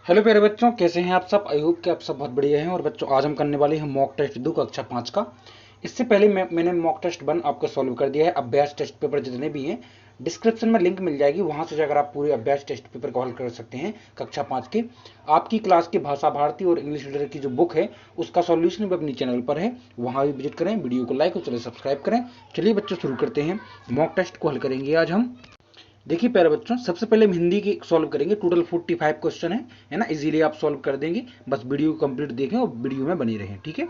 Hello प्यारे बच्चों, कैसे हैं आप सब। आई होप कि आप सब बहुत बढ़िया हैं। और बच्चों, आज हम करने वाले हैं मॉक टेस्ट 2 कक्षा 5 का। इससे पहले मैंने मॉक टेस्ट 1 आपको सॉल्व कर दिया है। अभ्यास टेस्ट पेपर जितने भी हैं डिस्क्रिप्शन में लिंक मिल जाएगी, वहां से जाकर आप पूरे अभ्यास टेस्ट पेपर को हल कर सकते हैं कक्षा 5 के। आपकी क्लास की भाषा भारती और इंग्लिश लीडर की जो बुक है उसका सॉल्यूशन भी अपनी चैनल पर है, वहां भी विजिट करें। वीडियो को लाइक और चलिए सब्सक्राइब करें। चलिए बच्चों, शुरू करते हैं। मॉक टेस्ट को हल करेंगे आज हम। देखिए प्यारे बच्चों, सबसे पहले हम हिंदी की सॉल्व करेंगे। टोटल 45 क्वेश्चन है ना, इजीली आप सॉल्व कर देंगे। बस वीडियो को कंप्लीट देखें और वीडियो में बने रहें, ठीक है।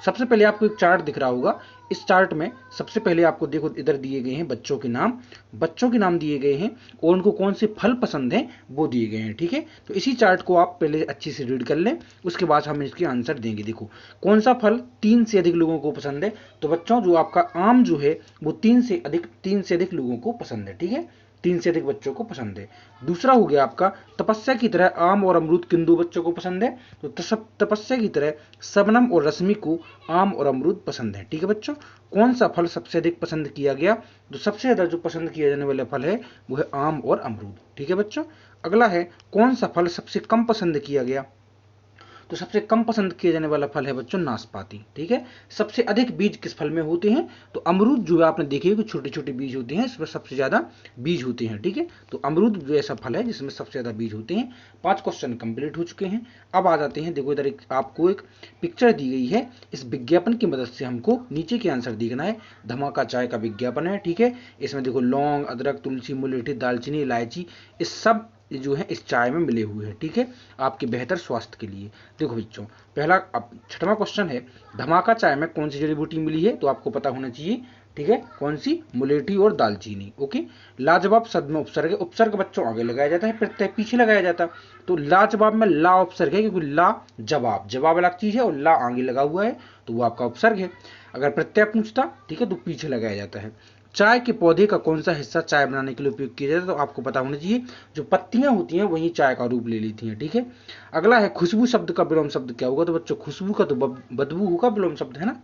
सबसे पहले आपको एक चार्ट दिख रहा होगा। इस चार्ट में सबसे पहले आपको देखो, इधर दिए गए हैं बच्चों के नाम। बच्चों के नाम दिए गए हैं और उनको कौन से फल पसंद हैं वो दिए गए हैं, ठीक है। तो इसी चार्ट को आप पहले अच्छी से रीड कर लें, उसके बाद हम इसके आंसर देंगे। देखो, कौन सा फल 3 से अधिक लोगों को पसंद है। तो बच्चों, जो आपका आम जो है वो 3 से अधिक लोगों को पसंद है, ठीक है। 3 से अधिक बच्चों को पसंद है। दूसरा हो गया आपका, तपस्या की तरह आम और अमरूद किन 2 बच्चों को पसंद है। तो तपस्या की तरह सबनम और रश्मि को आम और अमरूद पसंद है, ठीक है बच्चों। कौन सा फल सबसे अधिक पसंद किया गया। तो सबसे ज्यादा जो पसंद किया जाने वाला फल है वो है आम और अमरूद, ठीक है बच्चों। अगला है, कौन सा फल सबसे कम पसंद किया गया। तो सबसे कम पसंद किया जाने वाला फल है बच्चों नाशपाती, ठीक है। सबसे अधिक बीज किस फल में होते हैं। तो अमरूद जो है, आपने देखे कि छोटे छोटे बीज होते हैं, इसमें सबसे ज्यादा बीज होते हैं, ठीक है। तो अमरूद जो ऐसा फल है जिसमें सबसे ज्यादा बीज होते हैं। 5 क्वेश्चन कंप्लीट हो चुके हैं। अब आ जाते हैं, देखो इधर आपको एक पिक्चर दी गई है। इस विज्ञापन की मदद से हमको नीचे के आंसर देखना है। धमाका चाय का विज्ञापन है, ठीक है। इसमें देखो लौंग, अदरक, तुलसी, मुलेठी, दालचीनी, इलायची, इस सब जो है इस चाय में मिले हुए हैं, ठीक है, आपके बेहतर स्वास्थ्य के लिए। देखो बच्चों, पहला अब 6वां क्वेश्चन है, धमाका चाय में कौन सी जड़ी बूटी मिली है। तो आपको पता होना चाहिए, ठीक है, कौन सी, मुलेठी और दालचीनी, ओके। लाजवाब शब्द में उपसर्ग है। उपसर्ग बच्चों आगे लगाया जाता है, प्रत्यय पीछे लगाया जाता है। तो लाजवाब में ला उपसर्ग है, क्योंकि ला जवाब, जवाब अलग चीज है और ला आगे लगा हुआ है, तो वो आपका उपसर्ग है। अगर प्रत्यय पूछता, ठीक है, तो पीछे लगाया जाता है। चाय के पौधे का कौन सा हिस्सा चाय बनाने के लिए उपयोग किया जाता है। तो आपको पता होना चाहिए, जो पत्तियां होती हैं वही चाय का रूप ले लेती हैं, ठीक है। अगला है, खुशबू शब्द का विलोम शब्द क्या होगा। तो बच्चों, खुशबू का तो बदबू होगा विलोम शब्द, है ना।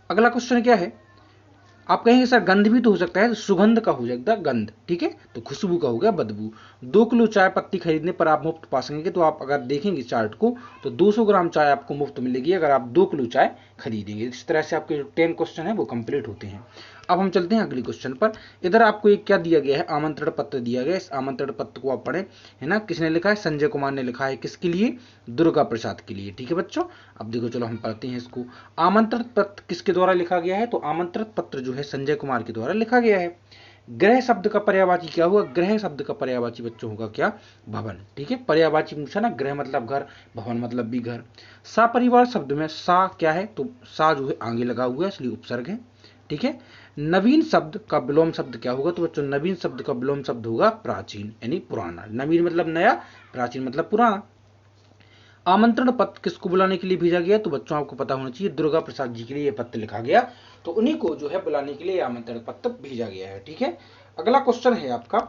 अगला क्वेश्चन क्या है, आप कहेंगे सर गंध भी तो हो सकता है। तो सुगंध का हो जाएगा गंध, ठीक है। तो खुशबू का हो गया बदबू। 2 किलो चाय पत्ती खरीदने पर आप मुफ्त पा सकेंगे। तो आप अगर देखेंगे चार्ट को, तो 200 ग्राम चाय आपको मुफ्त मिलेगी अगर आप 2 किलो चाय खरीदेंगे। इस तरह से आपके जो 10 क्वेश्चन है वो कंप्लीट होते हैं। अब हम चलते हैं अगले क्वेश्चन पर। इधर आपको एक क्या दिया गया है, आमंत्रण पत्र दिया गया है। इस आमंत्रण पत्र को आप पढ़ें, है ना। किसने लिखा है, संजय कुमार ने लिखा है। किसके लिए, दुर्गा प्रसाद के लिए, ठीक है बच्चों। अब देखो, चलो हम पढ़ते हैं इसको। आमंत्रण पत्र किसके द्वारा लिखा गया है। तो आमंत्रण पत्र जो है संजय कुमार के द्वारा लिखा गया है। ग्रह शब्द का पर्यायवाची क्या हुआ। ग्रह शब्द का पर्यायवाची बच्चों होगा क्या, भवन, ठीक है। पर्यायवाची पूछा ना, ग्रह मतलब घर, भवन मतलब भी घर। सापरिवार शब्द में सा क्या है। तो सा जो है आगे लगा हुआ है, इसलिए उपसर्ग है, ठीक है। नवीन शब्द का विलोम शब्द क्या होगा। तो बच्चों, नवीन शब्द का विलोम शब्द होगा प्राचीन, यानी पुराना। नवीन मतलब नया, प्राचीन मतलब पुराना। आमंत्रण पत्र किसको बुलाने के लिए भेजा गया। तो बच्चों, आपको पता होना चाहिए, दुर्गा प्रसाद जी के लिए यह पत्र लिखा गया। तो उन्हीं को जो है बुलाने के लिए आमंत्रण पत्र भेजा गया है, ठीक है। अगला क्वेश्चन है आपका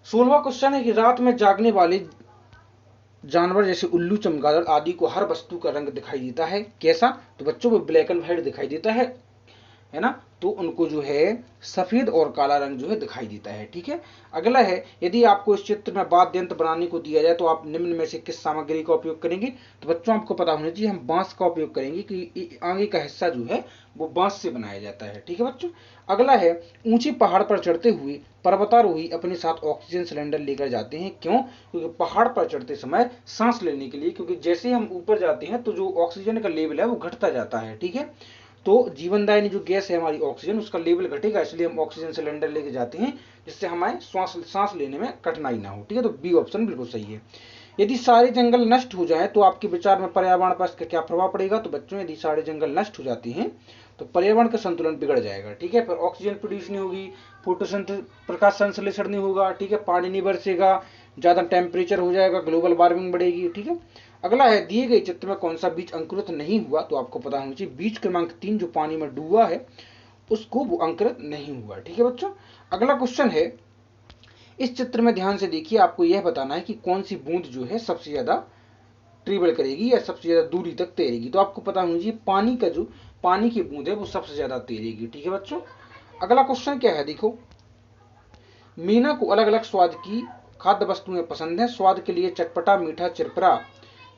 16वां क्वेश्चन है कि रात में जागने वाले जानवर जैसे उल्लू, चमगादड़ आदि को हर वस्तु का रंग दिखाई देता है, कैसा। तो बच्चों, वो ब्लैक एंड व्हाइट दिखाई देता है ना। तो उनको जो है सफेद और काला रंग जो है दिखाई देता है, ठीक है। अगला है, यदि आपको इस चित्र में वाद्य यंत्र बनाने को दिया जाए तो आप निम्न में से किस सामग्री का उपयोग करेंगे। तो बच्चों, आपको पता होना चाहिए, हम बांस का उपयोग करेंगे, कि आगे का हिस्सा जो है वो बांस से बनाया जाता है, ठीक है बच्चों। अगला है, ऊंचे पहाड़ पर चढ़ते हुए पर्वतारोही अपने साथ ऑक्सीजन सिलेंडर लेकर जाते हैं, क्यों। क्योंकि पहाड़ पर चढ़ते समय सांस लेने के लिए, क्योंकि जैसे हम ऊपर जाते हैं तो जो ऑक्सीजन का लेवल है वो घटता जाता है, ठीक है। तो जीवनदायिनी जो गैस है हमारी ऑक्सीजन, उसका लेवल घटेगा, इसलिए हम ऑक्सीजन सिलेंडर लेके जाते हैं, जिससे हमारे सांस लेने में कठिनाई ना हो, ठीक है। तो बी ऑप्शन बिल्कुल सही है। यदि सारे जंगल नष्ट हो जाए तो आपके विचार में पर्यावरण पर इसका क्या प्रभाव पड़ेगा। तो बच्चों, यदि सारे जंगल नष्ट हो जाते हैं तो पर्यावरण का संतुलन बिगड़ जाएगा, ठीक है। फिर ऑक्सीजन प्रोड्यूस नहीं होगी, फोटोसिंथेसिस प्रकाश संश्लेषण नहीं होगा, ठीक है। पानी नहीं बरसेगा, ज्यादा टेम्परेचर हो जाएगा, ग्लोबल वार्मिंग बढ़ेगी, ठीक है। अगला है, दिए गए चित्र में कौन सा बीज अंकुरित नहीं हुआ। तो आपको पता होना चाहिए, बीज क्रमांक 3 जो पानी में डूबा है उसको वो अंकुरित नहीं हुआ, ठीक है बच्चों। अगला क्वेश्चन है, इस चित्र में ध्यान से देखिए, आपको यह बताना है कि कौन सी बूंद जो है सबसे ज्यादा ट्रेवल करेगी या सबसे ज्यादा दूरी तक तैरेगी। तो आपको पता होना चाहिए, पानी की बूंद है वो सबसे ज्यादा तैरेगी, ठीक है बच्चों। अगला क्वेश्चन क्या है, देखो, मीना को अलग अलग स्वाद की खाद्य वस्तुएं पसंद है। स्वाद के लिए चटपटा, मीठा, चिरपिरा,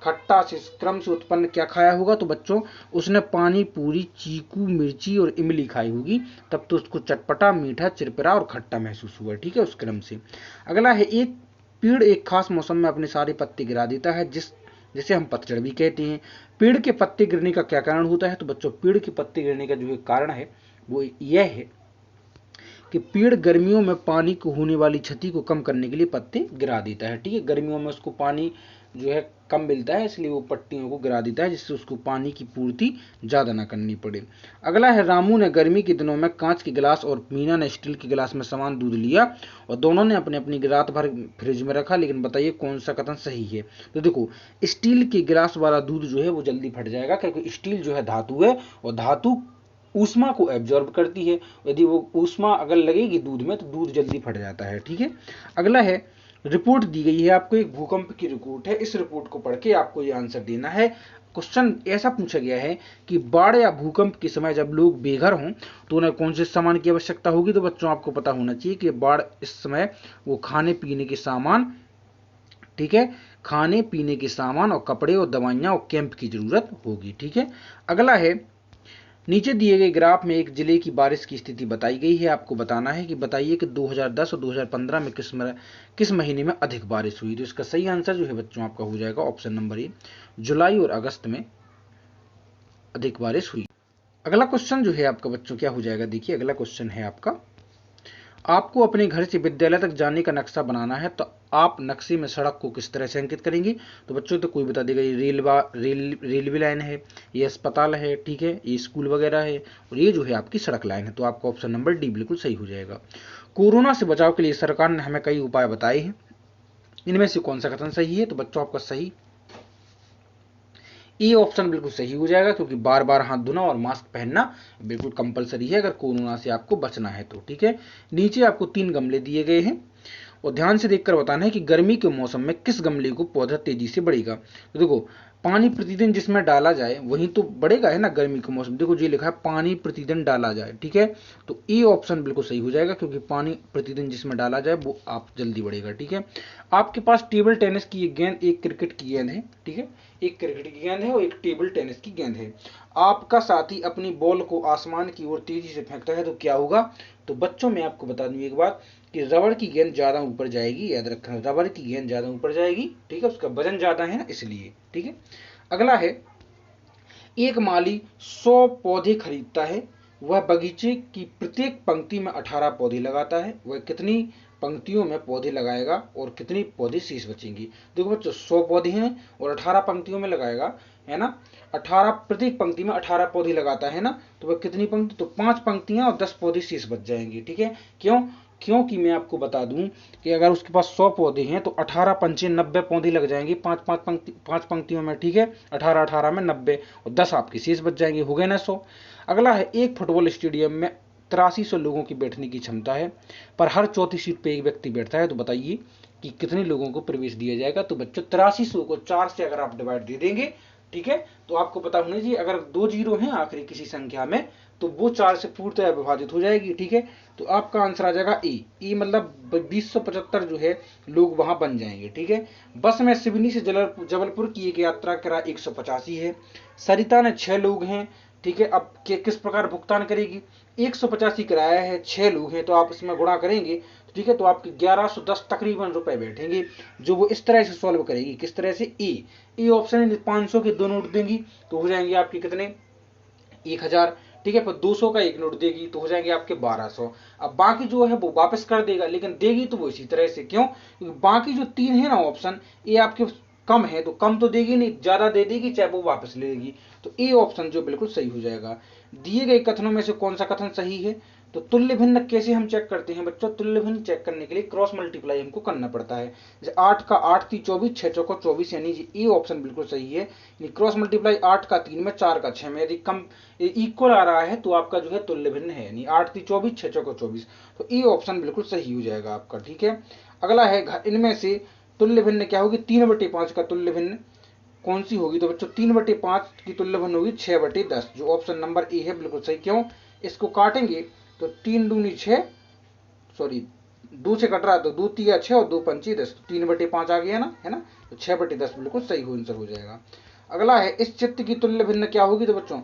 खट्टा से क्रम से उत्पन्न क्या खाया होगा? तो बच्चों उसने पानी पूरी, चीकू, मिर्ची और इमली खाई होगी, तब तो उसको चटपटा, मीठा, चिरपिरा और खट्टा महसूस हुआ। ठीक है, उस क्रम से। अगला है, एक पेड़ एक खास मौसम में अपने सारे पत्ते गिरा देता है, जिसे हम पतझड़ भी कहते हैं। पेड़ के पत्ते गिरने का क्या कारण होता है? तो बच्चों पेड़ के पत्ते गिरने का जो कारण है वो यह है कि पेड़ गर्मियों में पानी को होने वाली क्षति को कम करने के लिए पत्ते गिरा देता है। ठीक है, गर्मियों में उसको पानी जो है कम मिलता है, इसलिए वो पत्तियों को गिरा देता है, जिससे उसको पानी की पूर्ति ज्यादा ना करनी पड़े। अगला है, रामू ने गर्मी के दिनों में कांच के गिलास और मीना ने स्टील के गिलास में समान दूध लिया और दोनों ने अपनी अपनी रात भर फ्रिज में रखा, लेकिन बताइए कौन सा कथन सही है? तो देखो, स्टील के गिलास वाला दूध जो है वो जल्दी फट जाएगा, क्योंकि स्टील जो है धातु है और धातु ऊष्मा को एब्जॉर्ब करती है। यदि वो ऊष्मा अगर लगेगी दूध में तो दूध जल्दी फट जाता है। ठीक है, अगला है, रिपोर्ट दी गई है आपको, एक भूकंप की रिपोर्ट है। इस रिपोर्ट को पढ़ के आपको ये आंसर देना है। क्वेश्चन ऐसा पूछा गया है कि बाढ़ या भूकंप के समय जब लोग बेघर हों तो उन्हें कौन से सामान की आवश्यकता होगी? तो बच्चों आपको पता होना चाहिए कि बाढ़ इस समय वो खाने पीने के सामान, ठीक है, खाने पीने के सामान और कपड़े और दवाइयां और कैंप की जरूरत होगी। ठीक है, अगला है, नीचे दिए गए ग्राफ में एक जिले की बारिश की स्थिति बताई गई है। आपको बताना है कि बताइए कि 2010 और 2015 में किस महीने में अधिक बारिश हुई? तो इसका सही आंसर जो है बच्चों आपका हो जाएगा ऑप्शन नंबर ए, जुलाई और अगस्त में अधिक बारिश हुई। अगला क्वेश्चन जो है आपका बच्चों क्या हो जाएगा? देखिए, अगला क्वेश्चन है आपका, आपको अपने घर से विद्यालय तक जाने का नक्शा बनाना है, तो आप नक्शे में सड़क को किस तरह से अंकित करेंगे? तो बच्चों तो कोई बता देगा, ये रेलवे लाइन है, ये अस्पताल है, ठीक है, ये स्कूल वगैरह है, और ये जो है आपकी सड़क लाइन है। तो आपका ऑप्शन नंबर डी बिल्कुल सही हो जाएगा। कोरोना से बचाव के लिए सरकार ने हमें कई उपाय बताए हैं, इनमें से कौन सा कथन सही है? तो बच्चों आपका सही ए ऑप्शन बिल्कुल सही हो जाएगा, क्योंकि बार बार हाथ धोना और मास्क पहनना बिल्कुल कंपलसरी है अगर कोरोना से आपको बचना है तो। ठीक है, नीचे आपको 3 गमले दिए गए हैं और ध्यान से देखकर बताना है कि गर्मी के मौसम में किस गमले को पौधा तेजी से बढ़ेगा। तो देखो, पानी प्रतिदिन जिसमें डाला जाए वही तो बढ़ेगा, है ना, गर्मी के मौसम। देखो, ये लिखा है पानी प्रतिदिन डाला जाए। ठीक है, तो ए ऑप्शन बिल्कुल सही हो जाएगा, क्योंकि पानी प्रतिदिन जिसमें डाला जाए वो आप जल्दी बढ़ेगा। ठीक है, आपके पास टेबल टेनिस की एक गेंद, एक क्रिकेट की गेंद है। ठीक है, एक क्रिकेट की गेंद है और एक टेबल टेनिस की गेंद है। आपका साथी अपनी बॉल को आसमान की ओर तेजी से फेंकता है तो क्या होगा? तो बच्चों मैं आपको बता दूं एक बात, कि रबड़ की गेंद ज्यादा ऊपर जाएगी, याद रखना, रबड़ की गेंद ज्यादा ऊपर जाएगी। ठीक है, उसका वजन ज्यादा है ना, इसलिए। ठीक है, अगला है, एक माली 100 पौधे खरीदता है, वह बगीचे की प्रत्येक पंक्ति में 18 पौधे लगाता है। वह कितनी पंक्तियों में पौधे लगाएगा और कितनी पौधे शेष बचेंगी? देखो बच्चों, 100 पौधे हैं और 18 पंक्तियों में लगाएगा, है ना, 18, प्रत्येक पंक्ति में 18 पौधे लगाता है ना, तो वह कितनी पंक्ति? तो 5 पंक्तियां और 10 पौधे शेष बच जाएंगे। ठीक है, क्यों? क्योंकि मैं आपको बता दूं कि अगर उसके पास 100 पौधे हैं तो 18 पंचे 90 पौधे लग जाएंगे, 5 पंक्तियों में। ठीक है, 18 18 में 90 और 10 आपके शेष बच जाएंगे, हो गए ना 100। अगला है, एक फुटबॉल स्टेडियम में 8300 लोगों की बैठने की क्षमता है, पर हर चौथी सीट पे एक व्यक्ति बैठता है, तो बताइए कि कितने लोगों को प्रवेश दिया जाएगा? तो बच्चों 8300 को 4 से अगर आप डिवाइड दे देंगे, ठीक है, तो आपको पता होना चाहिए अगर 2 जीरो हैं आखिरी किसी संख्या में तो वो 4 से पूर्णतः विभाजित हो जाएगी। ठीक है, तो आपका आंसर आ जाएगा ए मतलब 2075 जो है लोग वहां बन जाएंगे। ठीक है, बस में सिवनी से जबलपुर की एक यात्रा किराया 185 है। सरिता ने 6 लोग हैं। ठीक है, अब किस प्रकार भुगतान करेगी? 185 किराया है, 6 लोग हैं, तो आप इसमें गुणा करेंगे। ठीक है, तो आपके 1110 तकरीबन रुपए बैठेंगे, जो वो इस तरह से सॉल्व करेगी। किस तरह से? ए ऑप्शन 500 के 2 नोट देंगी तो हो जाएंगे आपके कितने? 1000। ठीक है, पर 200 का 1 नोट देगी तो हो जाएंगे आपके 1200। अब बाकी जो है वो वापस कर देगा, लेकिन देगी तो वो इसी तरह से। क्यों? क्योंकि बाकी जो 3 है ना ऑप्शन, ये आपके कम है तो कम तो देगी नहीं, ज्यादा दे देगी, चाहे वो वापस ले लेगी। तो ए ऑप्शन जो बिल्कुल सही हो जाएगा। दिए गए कथनों में से कौन सा कथन सही है? तो तुल्य भिन्न कैसे हम चेक करते हैं बच्चों? तुल्य भिन्न चेक करने के लिए क्रॉस मल्टीप्लाई हमको करना पड़ता है। जैसे 8 का 8 3 24, 6 चौको 24, यानी ए ऑप्शन बिल्कुल सही है। क्रॉस मल्टीप्लाई 8 का 3 में, 4 का 6 में, यदि कम इक्वल आ रहा है तो आपका जो है तुल्य भिन्न है, यानी 8 3 24, 6 चौको 24। तो ए ऑप्शन बिल्कुल सही हो जाएगा आपका। ठीक है, अगला है, इनमें से तुल्य भिन्न क्या होगी? 3/5 का तुल्य भिन्न कौन सी होगी? तो बच्चों 3/5 की तुल्य भिन्न होगी 6/10, जो ऑप्शन नंबर ए है बिल्कुल सही। क्यों? इसको काटेंगे तो 3 दूनी 6, सॉरी 2 से कट रहा है तो 2 तिया 6 और 2 पंची 10, तो 3/5 आ गया ना, है ना, तो 6/10 बिल्कुल सही आंसर हो जाएगा। अगला है इस चित्र की तुल्य भिन्न क्या होगी, तो बच्चों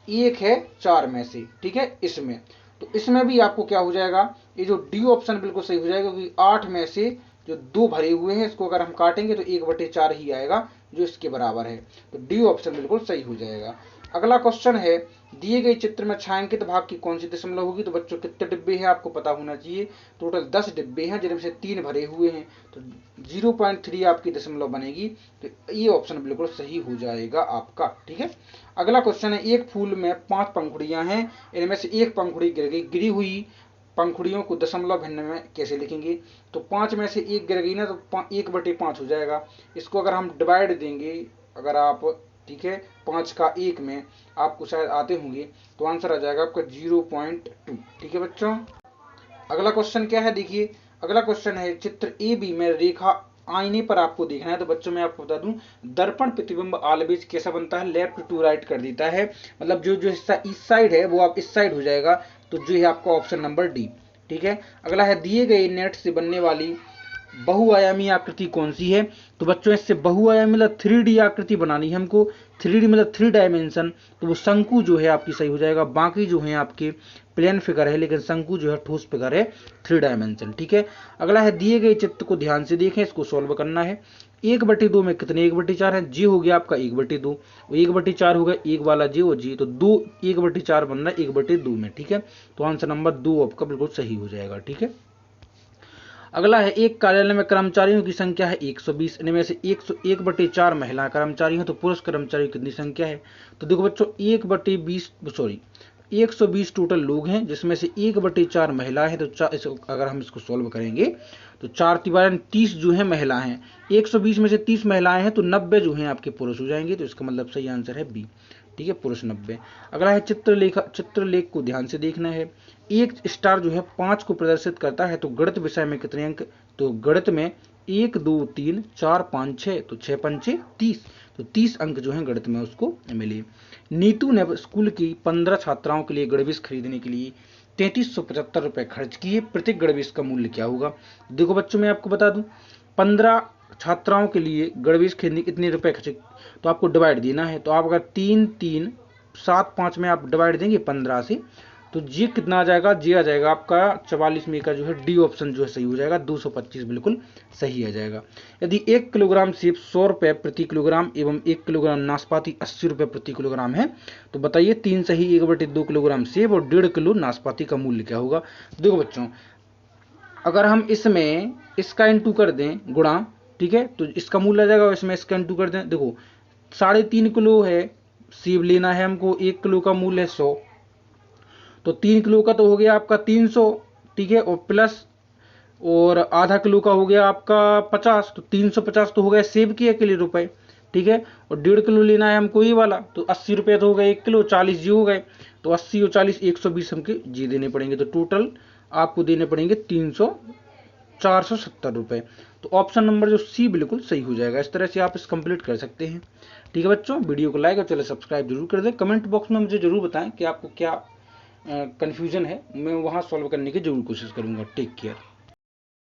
एक है 4 में से, ठीक है, इसमें, तो इसमें भी आपको क्या हो जाएगा, ये जो डी ऑप्शन बिल्कुल सही हो जाएगा, क्योंकि 8 में से जो 2 भरे हुए हैं इसको अगर हम काटेंगे तो 1/4 ही आएगा जो इसके बराबर है, तो डी ऑप्शन बिल्कुल सही हो जाएगा। अगला क्वेश्चन है दिए गए चित्र में छायांकित भाग की कौन सी दशमलव होगी, तो बच्चों कितने डिब्बे हैं आपको पता होना चाहिए, टोटल 10 डिब्बे हैं जिनमें से 3 भरे हुए हैं, तो 0.3 आपकी दशमलव बनेगी, तो ये ऑप्शन बिल्कुल सही हो जाएगा आपका, ठीक है। अगला क्वेश्चन है एक फूल में 5 पंखुड़ियां हैं, इनमें से एक पंखुड़ी गिर गई, गिरी हुई पंखुड़ियों को दशमलव भिन्न में कैसे लिखेंगे, तो 5 में से एक गिर गई ना, तो 1/5 हो जाएगा, इसको अगर हम डिवाइड देंगे, अगर आप, ठीक है, 5 का 1 में आपको शायद आते होंगे, तो आंसर आ जाएगा आपका 0.2, ठीक है बच्चों। अगला क्वेश्चन क्या है, देखिए अगला क्वेश्चन है चित्र ए बी में रेखा आईने पर आपको देखना है, तो बच्चों मैं आपको बता दूं दर्पण प्रतिबिंब ऑलवेज कैसा बनता है, लेफ्ट टू राइट कर देता है, मतलब जो जो हिस्सा इस साइड है वो आप इस साइड हो जाएगा, तो जो है आपका ऑप्शन नंबर डी, ठीक है। अगला है दिए गए नेट से बनने वाली बहुआयामी आकृति कौन सी है, तो बच्चों इससे बहुआयामी मतलब 3D आकृति बनानी है हमको, 3D मतलब 3 डायमेंशन, तो वो शंकु जो है आपकी सही हो जाएगा, बाकी जो है आपके प्लेन फिगर है, लेकिन शंकु जो है ठोस फिगर है 3 डायमेंशन, ठीक है। अगला है दिए गए चित्र को ध्यान से देखें, इसको सॉल्व करना है, 1/2 में कितने 1/4 है, जी हो गया आपका 1/2, 1/4 हो गया एक वाला जी और जी, तो 2 1/4 बन रहा है 1/2 में, ठीक है, तो आंसर नंबर 2 आपका बिल्कुल सही हो जाएगा, ठीक है। अगला है एक कार्यालय में कर्मचारियों की संख्या है 120, इनमें से 1/4 महिला कर्मचारी हैं, तो पुरुष कर्मचारियों की कितनी संख्या है, तो देखो बच्चों 120 टोटल लोग हैं, जिसमें से 1/4 महिला है, तो अगर हम इसको सॉल्व करेंगे तो 4×3 जो है महिला हैं, 120 में से 30 महिलाएं हैं, तो 90 जो हैं आपके पुरुष हो जाएंगे, तो इसका मतलब सही आंसर है बी, ठीक है, पुरुष 90। अगला है चित्रलेख को ध्यान से देखना है, एक स्टार जो है 5 को प्रदर्शित करता है, तो गणित विषय में कितने अंक, तो गणित में 1 2 3 4 5 6, तो 6 पंचे 30, तो 30 अंक जो है गणित में उसको मिले। नीतू ने स्कूल की 15 छात्राओं के लिए गणवेश खरीदने के लिए 3375 रुपए खर्च किए, प्रत्येक गणवेश का मूल्य क्या होगा, देखो बच्चों मैं आपको बता दूं 15 छात्राओं के लिए गणवेश खरीदने कितने रुपए खर्च, तो आपको डिवाइड देना है, तो आप अगर 3 3 7 5 में आप डिवाइड देंगे 15 से, तो जी कितना आ जाएगा, जी आ जाएगा आपका 44 में का जो है डी ऑप्शन जो है सही हो जाएगा, 225 बिल्कुल सही आ जाएगा। यदि 1 किलोग्राम सेब 100 रुपये प्रति किलोग्राम एवं 1 किलोग्राम नाशपाती 80 रुपये प्रति किलोग्राम है, तो बताइए 3 सही 1/2 किलोग्राम सेब और 1.5 किलो नाशपाती का मूल्य क्या होगा। देखो बच्चों अगर हम इसमें इसका इंटू कर दें गुणा, ठीक है, तो इसका मूल्य आ जाएगा, और इसमें इसका इंटू कर दें, देखो 3.5 किलो है सेब लेना है हमको, 1 किलो का मूल्य है 100, तो 3 किलो का तो हो गया आपका 300, ठीक है, और प्लस और आधा किलो का हो गया आपका 50, तो 350 तो हो गया सेब के अकेले रुपए, ठीक है, और 1.5 किलो लेना है हमको ये वाला, तो 80 रुपये तो हो गए 1 किलो, 40 जी हो गए, तो 80 और 40 120 हमके जी देने पड़ेंगे, तो टोटल आपको देने पड़ेंगे 470 रुपये, तो ऑप्शन नंबर जो सी बिल्कुल सही हो जाएगा। इस तरह से आप इस कंप्लीट कर सकते हैं, ठीक है बच्चों। वीडियो को लाइक और चैनल सब्सक्राइब जरूर कर दें, कमेंट बॉक्स में मुझे जरूर बताएं कि आपको क्या कन्फ्यूजन है, मैं वहाँ सॉल्व करने की जरूर कोशिश करूँगा। Take care.